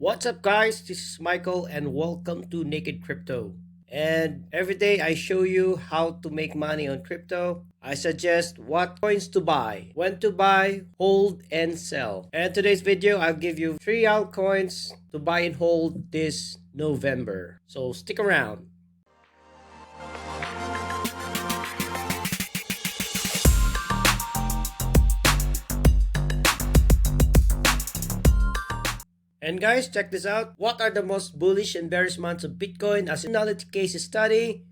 What's up guys, this is Michael and welcome to Naked Crypto. And every day I show you how to make money on crypto. I suggest what coins to buy, when to buy, hold and sell. And today's video I'll give you 3 altcoins to buy and hold this November. So stick around. And guys, check this out. What are the most bullish and bearish months of Bitcoin as a analytic case study?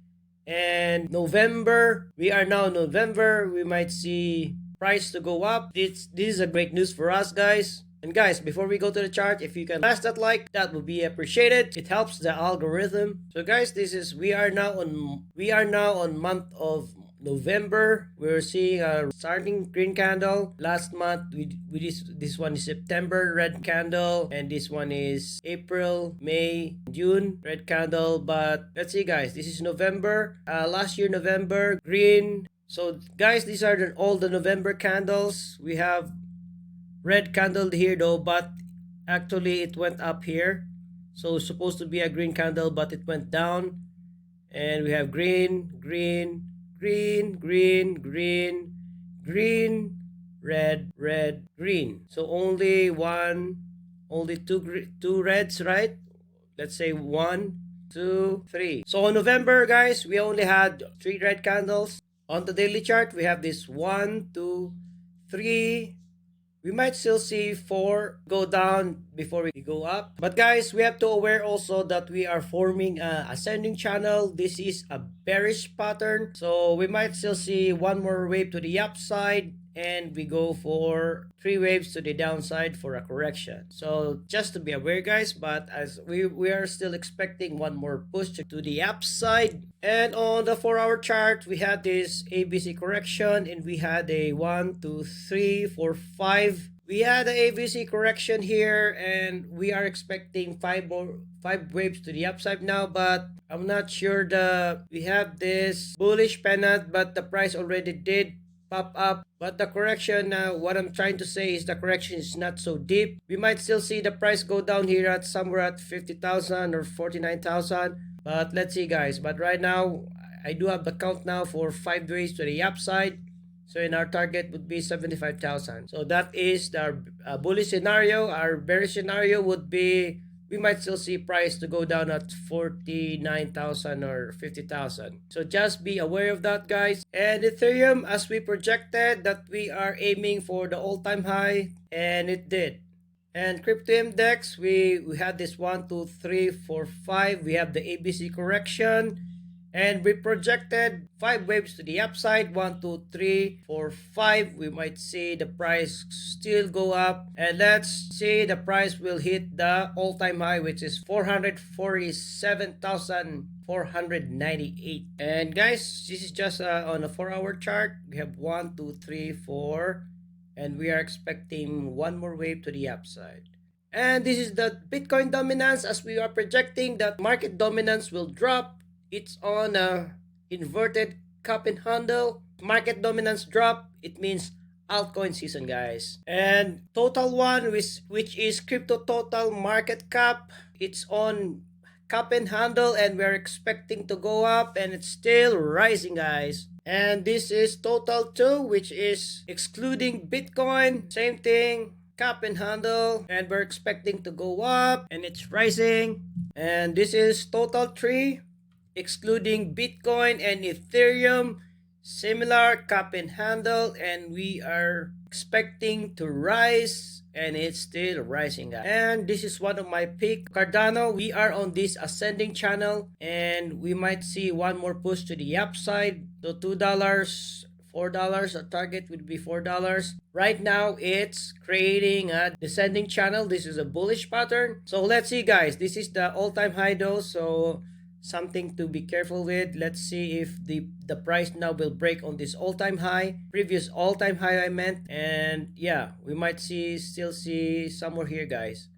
And November, we are now in November. We might see price to go up. This is a great news for us, guys. And guys, before we go to the chart, if you can smash that like, that would be appreciated. It helps the algorithm. So guys, we are now on month of November. We're seeing a starting green candle. Last month this one is September red candle, and this one is April, May, June red candle. But let's see guys, this is November. Last year November green. So guys, these are all the November candles. We have red candle here though, but actually it went up here. So it's supposed to be a green candle, but it went down. And we have green, red, green. So only two reds, right? Let's say 1, 2, 3. So on November, guys, we only had 3 red candles. On the daily chart, we have this 1, 2, 3. We might still see 4 go down before we go up. But guys, we have to aware also that we are forming a ascending channel. This is a bearish pattern. So we might still see one more wave to the upside, and we go for 3 waves to the downside for a correction. So just to be aware guys, but as we are still expecting one more push to the upside. And on the 4-hour chart, we had this ABC correction, and we had a 1, 2, 3, 4, 5. We had the ABC correction here, and we are expecting 5 waves to the upside now, but I'm not sure we have this bullish pennant, but the price already did pop up. But the correction, what I'm trying to say is the correction is not so deep. We might still see the price go down here at somewhere at 50,000 or 49,000. But let's see guys. But right now, I do have the count now for 5 waves to the upside. So in our target would be 75,000. So that is the bullish scenario. Our bearish scenario would be, we might still see price to go down at 49,000 or 50,000. So just be aware of that guys. And Ethereum, as we projected, that we are aiming for the all-time high, and it did. And crypto index, we had this 1, 2, 3, 4, 5. We have the ABC correction. And we projected 5 waves to the upside. 1, 2, 3, 4, 5. We might see the price still go up. And let's see, the price will hit the all-time high, which is 447,498. And guys, this is just on a 4-hour chart. We have 1, 2, 3, 4. And we are expecting one more wave to the upside. And this is the Bitcoin dominance, as we are projecting that market dominance will drop. It's on a inverted cup and handle. Market dominance drop, it means altcoin season guys. And total one, which is crypto total market cap, it's on cup and handle, and we're expecting to go up, and it's still rising guys. And this is total 2, which is excluding Bitcoin, same thing, cup and handle, and we're expecting to go up, and it's rising. And this is total 3, excluding Bitcoin and Ethereum, similar cup and handle, and we are expecting to rise, and it's still rising guys. And this is one of my pick, Cardano. We are on this ascending channel, and we might see one more push to the upside. So $2, $4, our target would be $4. Right now it's creating a descending channel. This is a bullish pattern. So let's see guys, this is the all-time high though, so something to be careful with. Let's see if the price now will break on this all-time high, previous all-time high I meant. And yeah, we might still see somewhere here guys.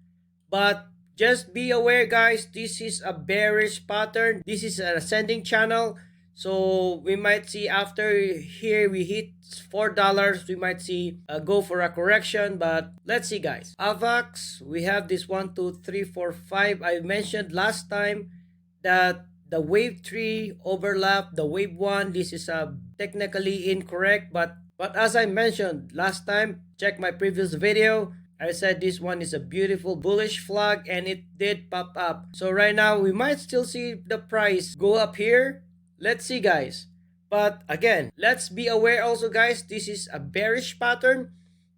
But just be aware guys, this is a bearish pattern. This is an ascending channel. So we might see after here we hit $4, we might see go for a correction, but let's see guys. AVAX, we have this 1, 2, 3, 4, 5. I mentioned last time that the wave 3 overlap the wave 1. This is technically incorrect, but as I mentioned last time, check my previous video, I said this one is a beautiful bullish flag and it did pop up. So right now we might still see the price go up here. Let's see guys. But again, let's be aware also guys, this is a bearish pattern.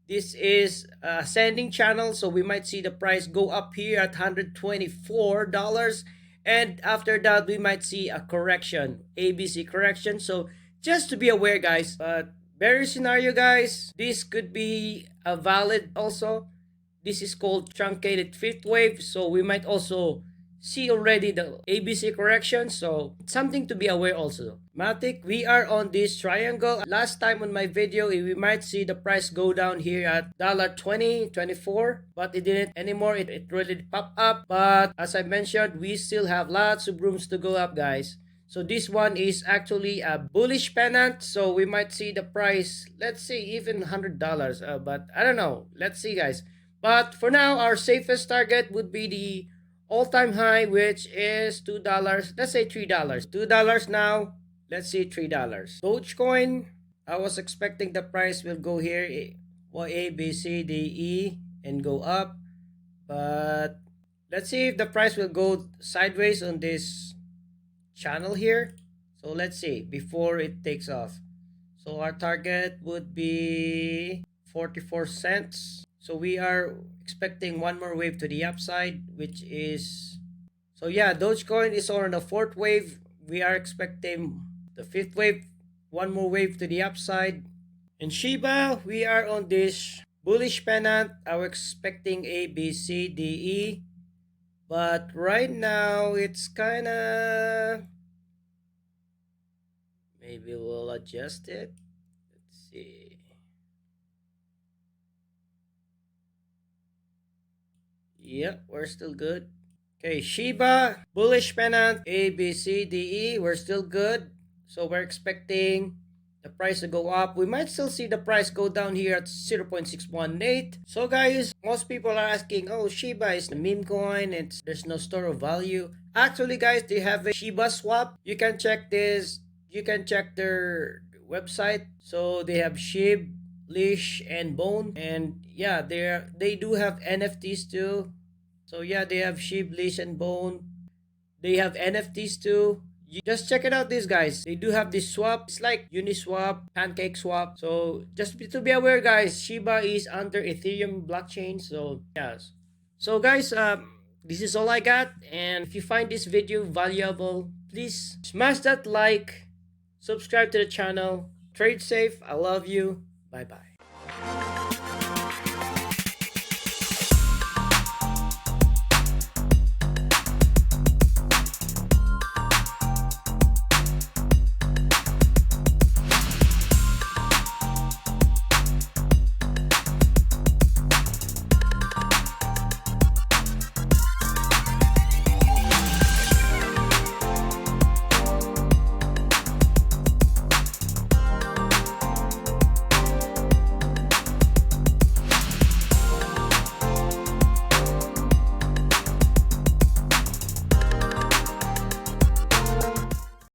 This is a ascending channel, so we might see the price go up here at $124, and after that we might see a correction, ABC correction. So just to be aware guys. But bearish scenario guys, this could be a valid also. This is called truncated fifth wave, so we might also see already the ABC correction, so something to be aware also. Matic, we are on this triangle. Last time on my video, we might see the price go down here at $20, $24, but it didn't anymore. It really popped up, but as I mentioned, we still have lots of rooms to go up guys. So this one is actually a bullish pennant, so we might see the price, let's say even $100, but I don't know. Let's see guys. But for now, our safest target would be the all-time high, which is $2. Let's say $3. $2 now. Let's see $3. Dogecoin, I was expecting the price will go here, A, B, C, D, E, and go up. But let's see if the price will go sideways on this channel here. So let's see before it takes off. So our target would be 44 cents. So we are expecting one more wave to the upside, which is, so yeah, Dogecoin is on the fourth wave. We are expecting the fifth wave, one more wave to the upside. In Shiba, we are on this bullish pennant. I was expecting A, B, C, D, E. But right now, it's kind of, maybe we'll adjust it. Let's see. Yep, we're still good. Okay, Shiba, bullish pennant, A, B, C, D, E. We're still good. So we're expecting the price to go up. We might still see the price go down here at 0.618. So guys, most people are asking, oh, Shiba is the meme coin and there's no store of value. Actually guys, they have a Shiba swap. You can check this. You can check their website. So they have SHIB, Leash, and Bone. And yeah, they do have NFTs too. So yeah, they have SHIB, Leash, and Bone. They have NFTs too. You just check it out, these guys. They do have this swap. It's like Uniswap, Pancake Swap. So just to be aware, guys, Shiba is under Ethereum blockchain. So yes. So guys, this is all I got. And if you find this video valuable, please smash that like, subscribe to the channel. Trade safe. I love you. Bye bye.